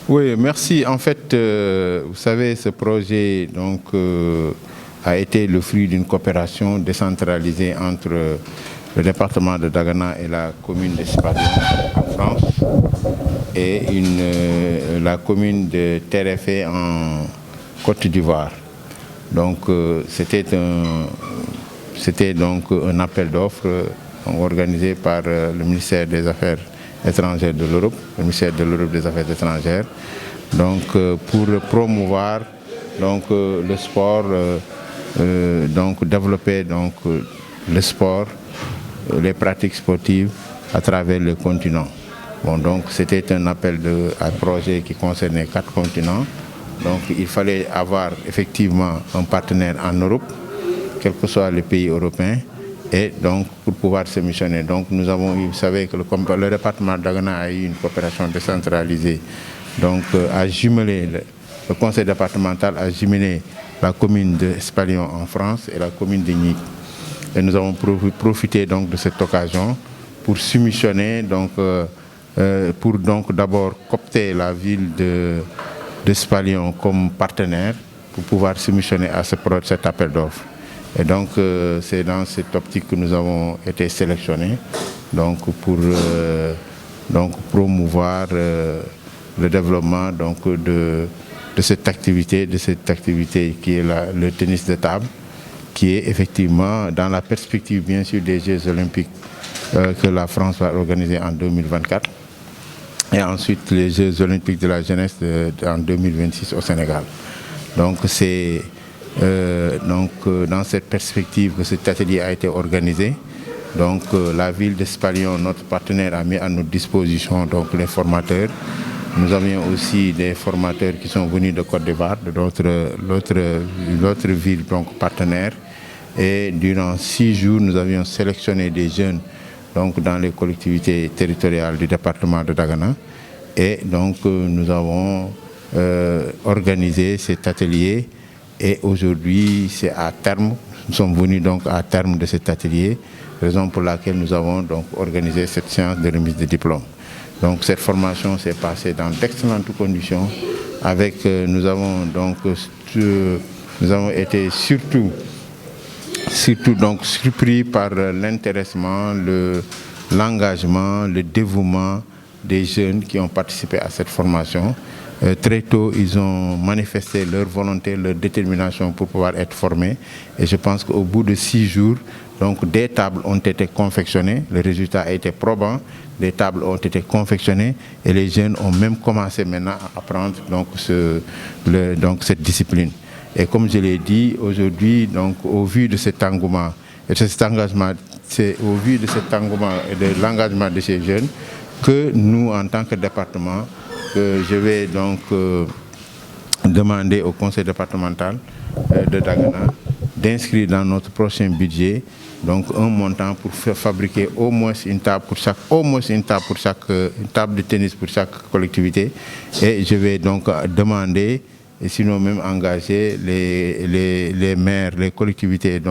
Oui, merci. En fait, vous savez, ce projet a été le fruit d'une coopération décentralisée entre le département de Dagana et la commune d'Espalion en France et la commune de Terefé en Côte d'Ivoire. Donc, c'était donc un appel d'offres organisé par le ministère des Affaires étrangères de l'Europe, le ministère de l'Europe des Affaires étrangères, pour promouvoir le sport, développer le sport, les pratiques sportives à travers le continent. Bon, donc c'était un appel à projet qui concernait 4 continents. Donc il fallait avoir effectivement un partenaire en Europe, quels que soient les pays européens, et donc pour pouvoir se missionner. Donc nous avons eu, vous savez que le département de Dagana a eu une coopération décentralisée, donc a jumelé, le conseil départemental a jumelé la commune d'Espalion en France et la commune de Nick. Et nous avons profité donc de cette occasion pour soumissionner, pour d'abord coopter la ville d'Espalion comme partenaire pour pouvoir soumissionner à cet appel d'offres. Et donc c'est dans cette optique que nous avons été sélectionnés pour promouvoir le développement de cette activité qui est le tennis de table, qui est effectivement dans la perspective bien sûr des Jeux olympiques que la France va organiser en 2024 et ensuite les Jeux olympiques de la jeunesse en 2026 au Sénégal. Donc c'est dans cette perspective que cet atelier a été organisé. Donc la ville d'Espalion, notre partenaire, a mis à notre disposition les formateurs. Nous avions aussi des formateurs qui sont venus de Côte d'Ivoire, de l'autre ville partenaire. Et durant 6 jours, nous avions sélectionné des jeunes dans les collectivités territoriales du département de Dagana. Et donc nous avons organisé cet atelier. Et aujourd'hui, c'est à terme. Nous sommes venus à terme de cet atelier, raison pour laquelle nous avons organisé cette séance de remise de diplôme. Donc cette formation s'est passée dans d'excellentes conditions. Nous avons été surtout surpris par l'intéressement, l'engagement, le dévouement des jeunes qui ont participé à cette formation. Très tôt, ils ont manifesté leur volonté, leur détermination pour pouvoir être formés. Et je pense qu'au bout de 6 jours, des tables ont été confectionnées. Le résultat a été probant. Des tables ont été confectionnées et les jeunes ont même commencé maintenant à apprendre cette discipline. Et comme je l'ai dit, aujourd'hui, au vu de cet engouement et de cet engagement, c'est au vu de cet engouement et de l'engagement de ces jeunes que nous, en tant que département, je vais demander au conseil départemental de Dagana d'inscrire dans notre prochain budget un montant pour fabriquer au moins une table de tennis pour chaque collectivité. Et je vais demander, et sinon même engager les maires, les collectivités,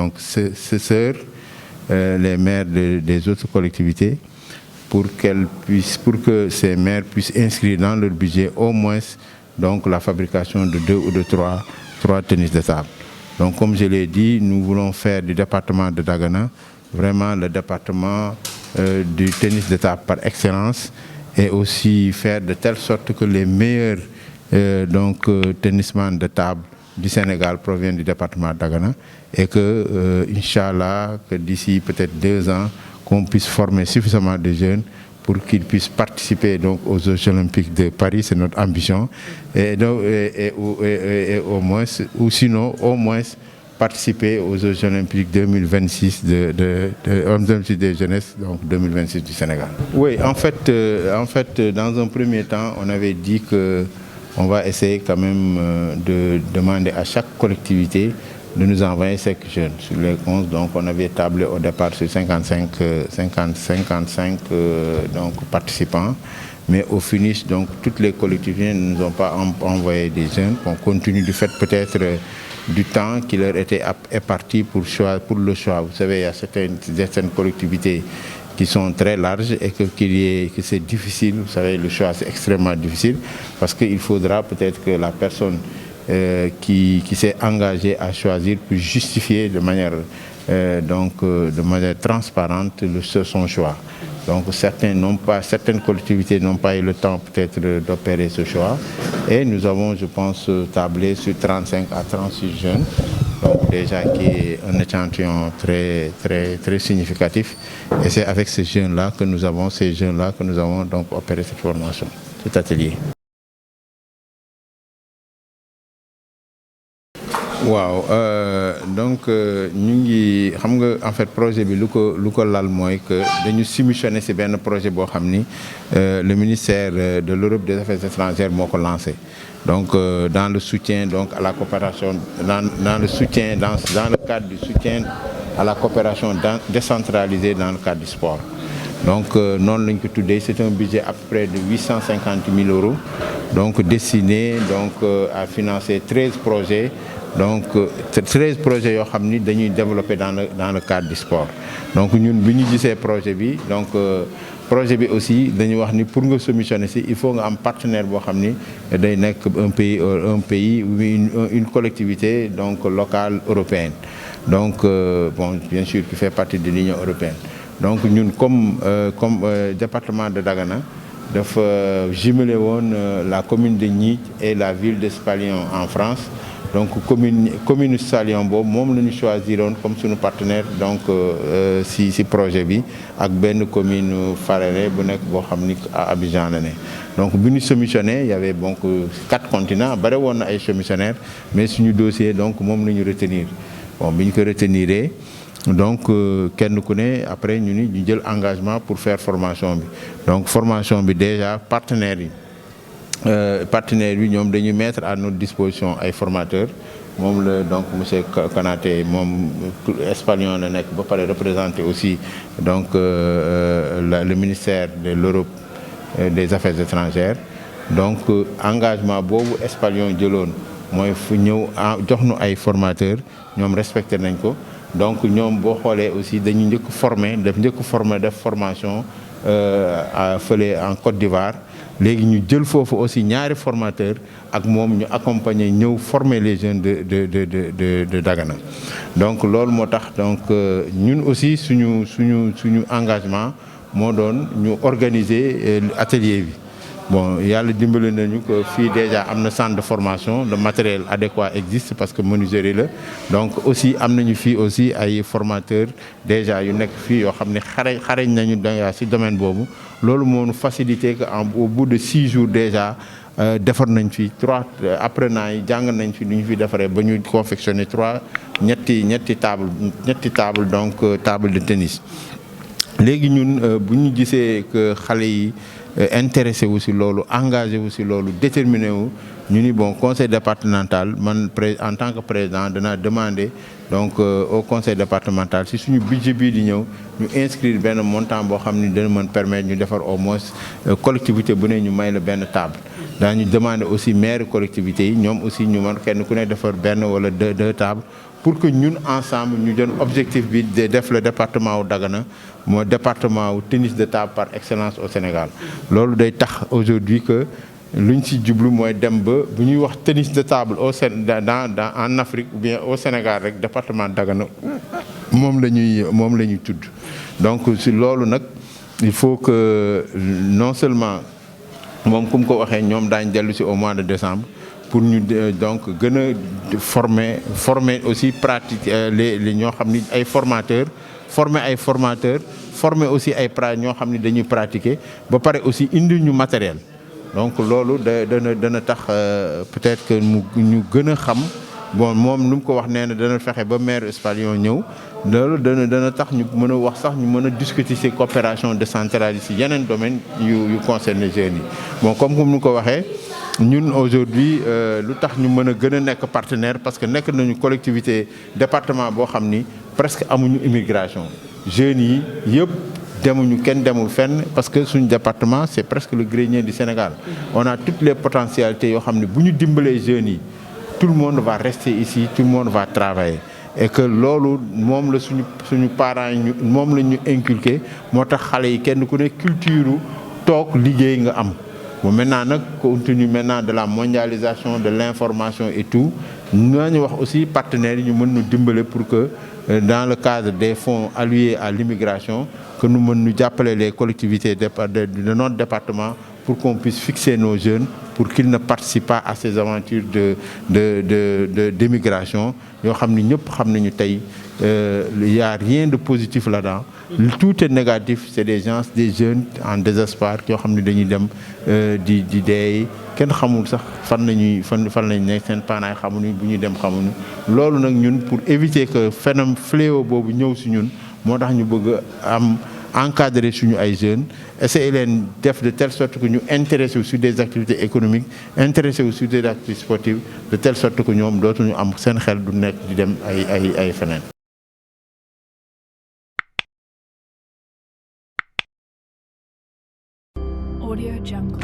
les maires des autres collectivités, pour que ces maires puissent inscrire dans leur budget au moins la fabrication de 2 ou de 3 tennis de table. Donc comme je l'ai dit, nous voulons faire du département de Dagana vraiment le département du tennis de table par excellence, et aussi faire de telle sorte que les meilleurs tennisman de table du Sénégal proviennent du département de Dagana, et que, Inch'Allah, que d'ici peut-être 2 ans, qu'on puisse former suffisamment de jeunes pour qu'ils puissent participer aux Jeux olympiques de Paris. C'est notre ambition, et au moins, ou sinon au moins participer aux Jeux olympiques 2026 des jeunesses, 2026 du Sénégal. Oui, en fait, dans un premier temps, on avait dit qu'on va essayer quand même de demander à chaque collectivité de nous envoyer 5 jeunes sur les 11. Donc on avait tablé au départ sur 55 participants. Mais au finish, toutes les collectivités ne nous ont pas envoyé des jeunes. On continue du fait peut-être du temps qui leur était imparti pour le choix. Vous savez, il y a certaines collectivités qui sont très larges et que c'est difficile. Vous savez, le choix c'est extrêmement difficile parce qu'il faudra peut-être que la personne qui s'est engagée à choisir puisse justifier de manière transparente son choix. Donc certaines collectivités n'ont pas eu le temps peut-être d'opérer ce choix et nous avons, je pense, tablé sur 35 à 36 jeunes. Donc déjà qui est un échantillon très significatif. Et c'est avec ces jeunes-là que nous avons donc opéré cette formation, cet atelier. Waaw donc ñu ngi xam nga en fait projet bi lu ko lal mooy que dañu soumissionné ci benn projet boo xam ni le ministère de l'Europe des Affaires étrangères moo ko lancé. Donc dans le soutien donc à la coopération dans le cadre du soutien à la coopération décentralisée dans le cadre du sport. Donc noonu lañ ko tuddee, c'est un budget à peu près de 850 000 €, donc destiné donc à financer 13 projets. Donc 13 projets yoo xam ni dañuy développer dans le cadre du sport. Donc ñun bi ñu gisee projet bi donc projet bi aussi dañuy wax ni pour nga soumissionner ci il faut nga am partenaire boo xam ni day nekk un pays une collectivité donc locale européenne. Donc bon bien sûr qui fait partie de l'Union européenne. Donc ñun comme département de Dagana dafa jumelé woon la commune de Gnith et la ville d'Espalion en France. Donc commune Salion boobu moom la ñu choisiroon comme suñu partenaire donc si projet bi ak benn commune Faréré bu nekk boo xam ni à Abidjan la ne. Donc bi ñu soumissionné il y avait donc 4 continents bare woon na ay soumissionnaires mais suñu dossier donc moom la ñu retenir. Bon bi ñu ko reteniree donc kenn ku ne après ñu jël engagement pour faire formation bi. Donc formation bi déjà partenaires yi ñoom dañuy mettre à notre disposition ay formateurs moom la donc monsieur Konaté moom espagnol la nekk ba pare représenté aussi donc le ministère de l'Europe des Affaires étrangères. Donc engagement boobu espagnol jëloon mooy fu ñëw jox nu ay formateurs ñoom respecté nañ ko. Donc ñoom boo xoolee aussi dañu def formation fële en Côte d'Ivoire. Léegi ñu jël foofu aussi ñaari formateur ak moom ñu accompagner ñëw former les jeunes de Dagana. Donc loolu moo tax donc ñun aussi suñu engagement moo doon ñu organiser atelier bi. Bon yàlla dimbali nañu que fii déjà am na centre de formation, le matériel adéquat existe parce que menuiserie la. Donc aussi am nañu fii aussi ay formateurs déjà yu nekk fii yoo xam ne xarañ nañu ci domaine boobu. Loolu moo ñu facilité que au bout de 6 jours déjà defar nañ fi 3 apprenants yi jàng nañ fi lu ñu fi defaree ba ñu confectionner ñetti table donc table de tennis. Léegi ñun bu ñu gisee que xale yi intéressé wu ci loolu engagé wu ci loolu déterminé wu ñu ni bon conseil départemental man en tant que président danaa demander donc au conseil départemental si suñu budget bii di ñëw ñu inscrire benn montant boo xam ni dana mën permettre ñu defar au moins collectivité bu ne ñu may la benn table. daañu demander aussi maire collectivité yi ñoom aussi ñu mën kenn ku ne defar benn wala deux tables pour que ñun ensemble ñu jël objectif bi de def le département wu Dagana mooy département wu tennis de table par excellence au Sénégal. Loolu day tax aujourd'hui que luñ ci jublu mooy dem ba bu ñuy wax tennis de table en Afrique ou bien au Sénégal rek département Dagana moom la ñuy tudd. Donc si loolu nag il faut que non seulement moom ku mu ko waxee ñoom daañ dellu si au mois de décembre pour ñu donc gën a former aussi pratique les ñoo xam ni ay formateurs former aussi ay ñoo xam ni dañuy pratiquer ba pare aussi indi ñu matériel. Donc loolu dana tax peut-être que ñu gën a xam bon moom lu mu ko wax nee na dana fexe ba maire Espalion ñëw loolu dana tax ñu mën a wax sax ñu mën a discuter ci coopération décentralisée ci yeneen domaine yu concerné jeunes yi. Bon comme ni ko waxee ñun aujourd'hui lu tax ñu mën a gën a nekk partenaire parce que nekk nañu collectivité département boo xam ni presque amuñu immigration jeunes yi yëpp. Kenn demul fenn parce que suñu département c'est presque le grenier du Sénégal. On a toutes les potentialités yoo xam ne bu ñu dimbalee jeunes yi tout le monde va rester ici, tout le monde va travailler. et que loolu moom la suñu parents yi moom la ñu inculqué moo tax xale yi kenn ku ne culture toog liggéey nga am. Bon, maintenant nag compte tenu maintenant de la mondialisation de l'information et tout nañu wax aussi partenaires yi ñu mën ñu dimbale pour que dans le cadre des fonds alloués à l'immigration que nous mën ñu jàppale les collectivités de notre département pour qu'on puisse fixer nos jeunes pour qu'ils ne participent pas à ces aventures d'émigration yoo xam ni ñëpp xam nañu tey il y a rien de positif là-dedans. Tout est négatif, c'est des gens, des jeunes en désespoir yoo xam ne dañuy dem di dee kenn xamul sax fan lañ ne seen parents xamuñu bu ñuy dem xamuñu loolu nag ñun pour éviter que phénomène fléau boobu ñëw si ñun moo tax ñu bëgg am encadrer suñu ay jeunes essayer leen def de telle sorte que ñu intéressé sur des activités économiques intéressé sur des activités sportives de telle sorte que ñoom dootuñu am seen xel du nekk di dem ay feneen. Audio Jungle.